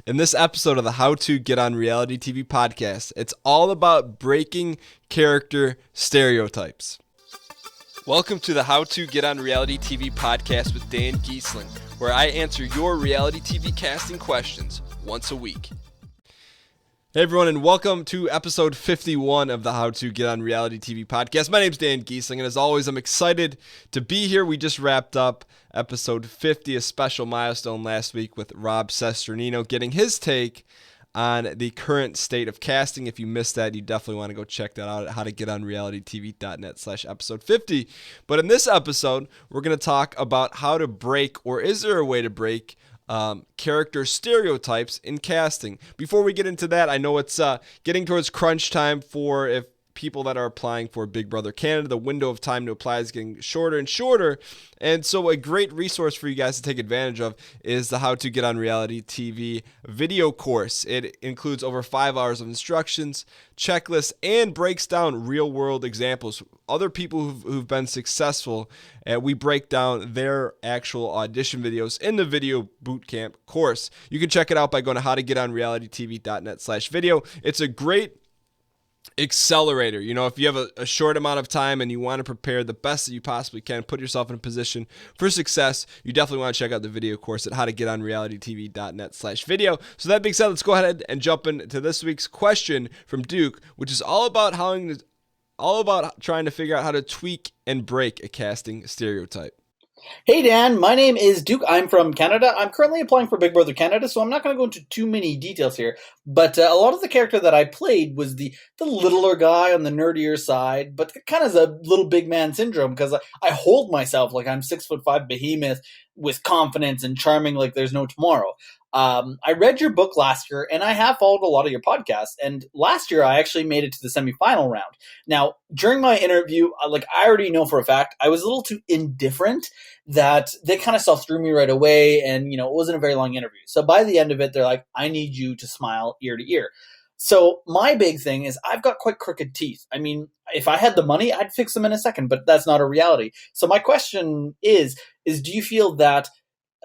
In this episode of the How to Get on Reality TV podcast, it's all about breaking character stereotypes. Welcome to the How to Get on Reality TV podcast with Dan Giesling, where I answer your reality TV casting questions once a week. Hey everyone, and welcome to episode 51 of the How to Get on Reality TV podcast. My name's Dan Giesling, and as always, I'm excited to be here. We just wrapped up episode 50, a special milestone last week with Rob Sesternino getting his take on the current state of casting. If you missed that, you definitely want to go check that out at howtogetonrealitytv.net/episode 50. But in this episode, we're going to talk about how to break, or is there a way to break, character stereotypes in casting. Before we get into that, I know it's getting towards crunch time for if people that are applying for Big Brother Canada. The window of time to apply is getting shorter and shorter, and so a great resource for you guys to take advantage of is the How to Get on Reality TV video course. It includes over 5 hours of instructions, checklists, and breaks down real-world examples. Other people who've been successful, we break down their actual audition videos in the video bootcamp course. You can check it out by going to howtogetonrealitytv.net/video. It's a great accelerator. You know, if you have a short amount of time and you want to prepare the best that you possibly can, put yourself in a position for success, you definitely want to check out the video course at howtogetonrealitytv.net/video. So that being said, let's go ahead and jump into this week's question from Duke, which is all about trying to figure out how to tweak and break a casting stereotype. Hey Dan, my name is Duke. I'm from Canada. I'm currently applying for Big Brother Canada, so I'm not going to go into too many details here. But a lot of the character that I played was the littler guy on the nerdier side, but kind of a little big man syndrome because I hold myself like I'm 6'5" behemoth with confidence and charming like there's no tomorrow. I read your book last year, and I have followed a lot of your podcasts. And last year, I actually made it to the semifinal round. Now, during my interview, I already know for a fact, I was a little too indifferent that they kind of saw through me right away. And, it wasn't a very long interview. So by the end of it, they're like, I need you to smile ear to ear. So my big thing is I've got quite crooked teeth. I mean, if I had the money, I'd fix them in a second, but that's not a reality. So my question is do you feel that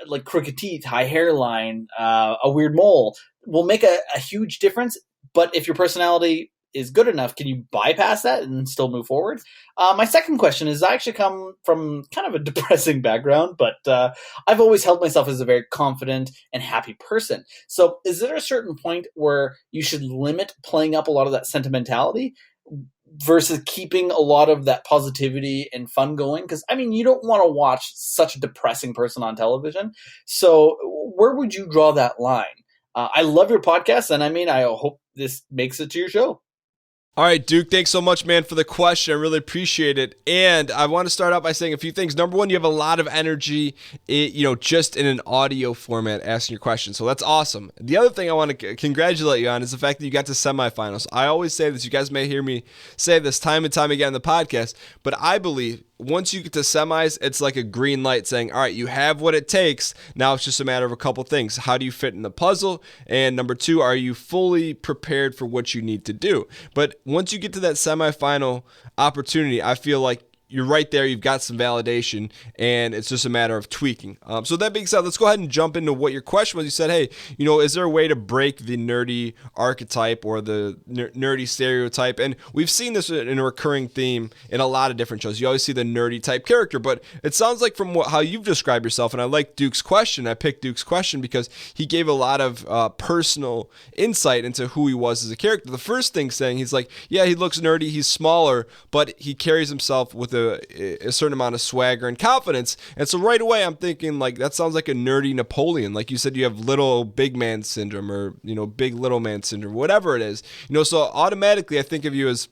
like crooked teeth, high hairline, a weird mole will make a huge difference? But if your personality is good enough, can you bypass that and still move forward? My second question is I actually come from kind of a depressing background, but I've always held myself as a very confident and happy person. So is there a certain point where you should limit playing up a lot of that sentimentality versus keeping a lot of that positivity and fun going? Because, you don't want to watch such a depressing person on television. So where would you draw that line? I love your podcast, and I hope this makes it to your show. All right, Duke, thanks so much, man, for the question. I really appreciate it. And I want to start out by saying a few things. Number one, you have a lot of energy, just in an audio format asking your question. So that's awesome. The other thing I want to congratulate you on is the fact that you got to semifinals. I always say this. You guys may hear me say this time and time again in the podcast, but I believe once you get to semis, it's like a green light saying, all right, you have what it takes. Now it's just a matter of a couple things. How do you fit in the puzzle? And number two, are you fully prepared for what you need to do? But once you get to that semifinal opportunity, I feel like you're right there. You've got some validation, and it's just a matter of tweaking. So that being said, let's go ahead and jump into what your question was. You said, hey, is there a way to break the nerdy archetype or the nerdy stereotype? And we've seen this in a recurring theme in a lot of different shows. You always see the nerdy type character, but it sounds like from how you've described yourself, and I like Duke's question. I picked Duke's question because he gave a lot of personal insight into who he was as a character. The first thing saying, he's like, yeah, he looks nerdy, he's smaller, but he carries himself with a certain amount of swagger and confidence. And so right away I'm thinking that sounds like a nerdy Napoleon. Like you said, you have little big man syndrome or big little man syndrome, whatever it is. So automatically I think of you as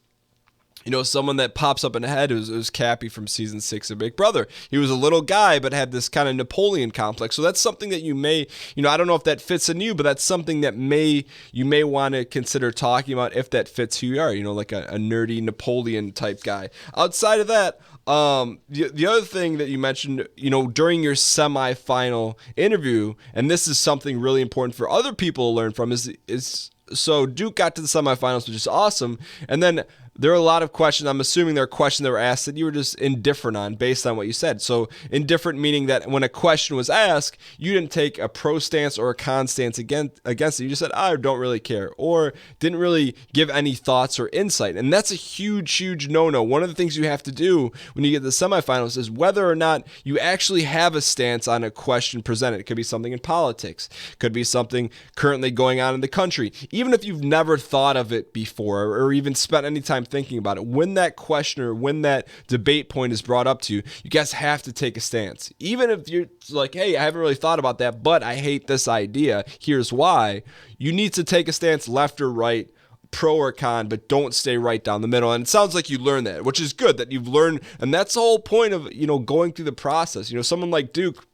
someone that pops up in the head was Cappy from season 6 of Big Brother. He was a little guy, but had this kind of Napoleon complex. So that's something that you may, I don't know if that fits in you, but that's something that you may want to consider talking about if that fits who you are, like a nerdy Napoleon type guy. Outside of that, the other thing that you mentioned, during your semifinal interview, and this is something really important for other people to learn from, is so Duke got to the semifinals, which is awesome. And then there are a lot of questions. I'm assuming there are questions that were asked that you were just indifferent on based on what you said. So indifferent meaning that when a question was asked, you didn't take a pro stance or a con stance against it. You just said, I don't really care, or didn't really give any thoughts or insight. And that's a huge, huge no-no. One of the things you have to do when you get to the semifinals is whether or not you actually have a stance on a question presented. It could be something in politics, could be something currently going on in the country. Even if you've never thought of it before or even spent any time thinking about it, when that question or when that debate point is brought up to you, you guys have to take a stance. Even if you're like, hey, I haven't really thought about that, but I hate this idea, here's why. You need to take a stance left or right, pro or con, but don't stay right down the middle. And it sounds like you learned that, which is good that you've learned. And that's the whole point of, going through the process. Someone like Duke,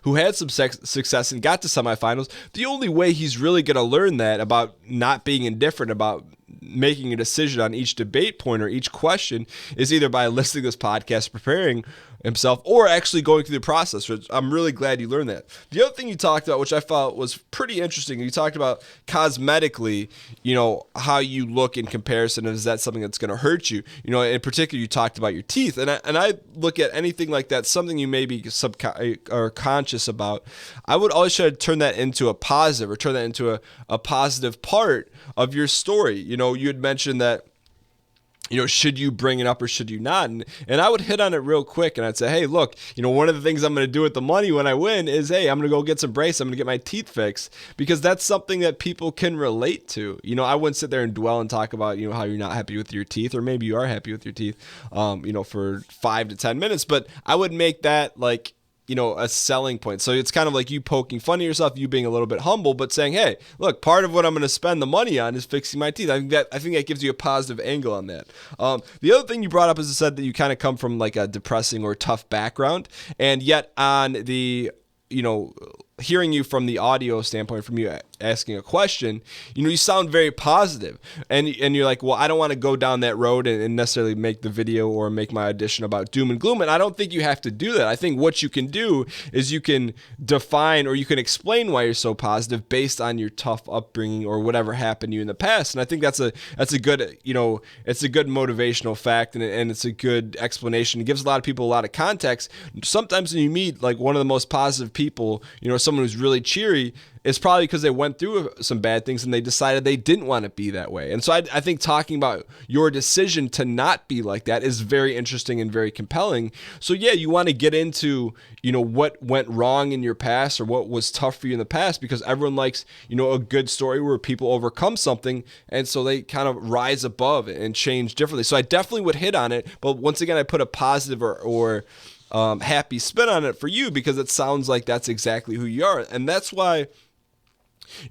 who had some success and got to semifinals, the only way he's really going to learn that about not being indifferent, about making a decision on each debate point or each question, is either by listening to this podcast, preparing himself, or actually going through the process. I'm really glad you learned that. The other thing you talked about, which I thought was pretty interesting, you talked about cosmetically, how you look in comparison, and is that something that's going to hurt you? In particular, you talked about your teeth, and I look at anything like that, something you may be or conscious about. I would always try to turn that into a positive, or turn that into a positive part of your story. You had mentioned that, should you bring it up or should you not? And I would hit on it real quick, and I'd say, hey, look, one of the things I'm going to do with the money when I win is, hey, I'm going to go get some braces. I'm going to get my teeth fixed, because that's something that people can relate to. I wouldn't sit there and dwell and talk about, how you're not happy with your teeth, or maybe you are happy with your teeth, for 5 to 10 minutes, but I would make that like, a selling point. So it's kind of like you poking fun at yourself, you being a little bit humble, but saying, hey, look, part of what I'm going to spend the money on is fixing my teeth. I think that gives you a positive angle on that. The other thing you brought up is, I said that you kind of come from like a depressing or tough background, and yet on the, hearing you from the audio standpoint, from you asking a question, you sound very positive, and you're like, well, I don't want to go down that road and necessarily make the video or make my audition about doom and gloom. And I don't think you have to do that. I think what you can do is you can define, or you can explain why you're so positive based on your tough upbringing or whatever happened to you in the past. And I think that's a good, it's a good motivational fact, and it's a good explanation. It gives a lot of people a lot of context. Sometimes when you meet like one of the most positive people, someone who's really cheery, it's probably because they went through some bad things and they decided they didn't want to be that way. And so I think talking about your decision to not be like that is very interesting and very compelling. So yeah, you want to get into, what went wrong in your past or what was tough for you in the past, because everyone likes, a good story where people overcome something, and so they kind of rise above and change differently. So I definitely would hit on it, but once again, I put a positive or happy spin on it for you, because it sounds like that's exactly who you are. And that's why,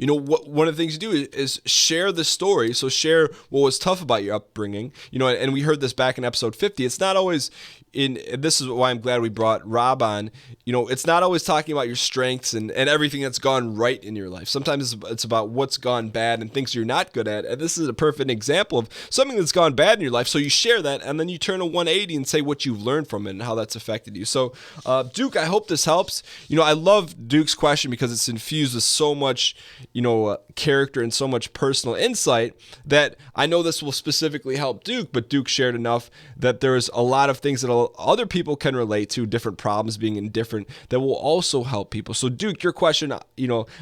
one of the things you do is share the story. So share what was tough about your upbringing, and we heard this back in episode 50. It's not always this is why I'm glad we brought Rob on. It's not always talking about your strengths and everything that's gone right in your life. Sometimes it's about what's gone bad and things you're not good at. And this is a perfect example of something that's gone bad in your life. So you share that, and then you turn a 180 and say what you've learned from it and how that's affected you. So Duke, I hope this helps. I love Duke's question because it's infused with so much, character and so much personal insight that I know this will specifically help Duke, but Duke shared enough that there's a lot of things that other people can relate to, different problems being indifferent, that will also help people. So Duke, your question, I'm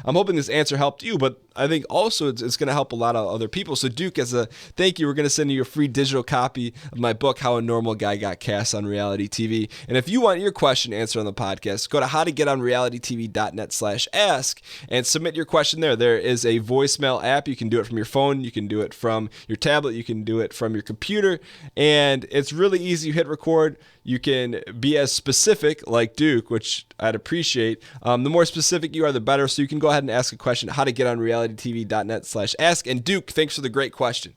hoping this answer helped you, but I think also it's going to help a lot of other people. So Duke, as a thank you, we're going to send you a free digital copy of my book, How a Normal Guy Got Cast on Reality TV. And if you want your question answered on the podcast, go to howtogetonrealitytv.net/ask and submit your question there. There is a voicemail app. You can do it from your phone. You can do it from your tablet. You can do it from your computer. And it's really easy. You hit record. You can be as specific like Duke, which I'd appreciate. The more specific you are, the better. So you can go ahead and ask a question at howtogetonrealitytv.net/ask. And Duke, thanks for the great question.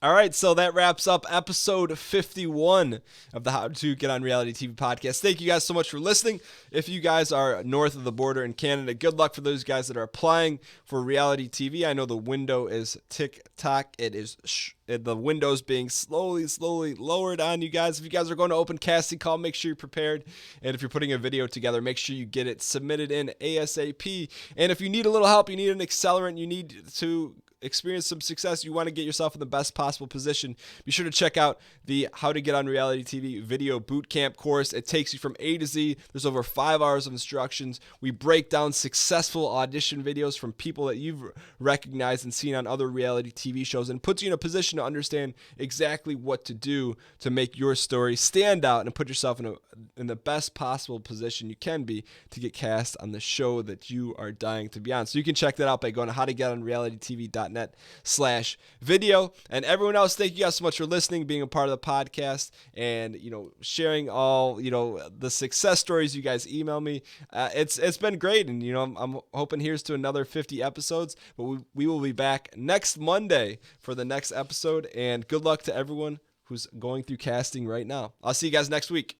All right, so that wraps up episode 51 of the How to Get on Reality TV podcast. Thank you guys so much for listening. If you guys are north of the border in Canada, good luck for those guys that are applying for reality TV. I know the window is tick-tock. It is the window's being slowly lowered on you guys. If you guys are going to open casting call, make sure you're prepared. And if you're putting a video together, make sure you get it submitted in ASAP. And if you need a little help, you need an accelerant, you need to experience some success, you want to get yourself in the best possible position, be sure to check out the How to Get on Reality TV video bootcamp course. It takes you from A to Z. There's over 5 hours of instructions. We break down successful audition videos from people that you've recognized and seen on other reality TV shows, and puts you in a position to understand exactly what to do to make your story stand out and put yourself in the best possible position you can be to get cast on the show that you are dying to be on. So you can check that out by going to howtogetonrealitytv.net/video. And everyone else, thank you guys so much for listening, being a part of the podcast, and sharing all the success stories you guys email me. It's been great, and I'm hoping here's to another 50 episodes. But we will be back next Monday for the next episode. And good luck to everyone who's going through casting right now. I'll see you guys next week.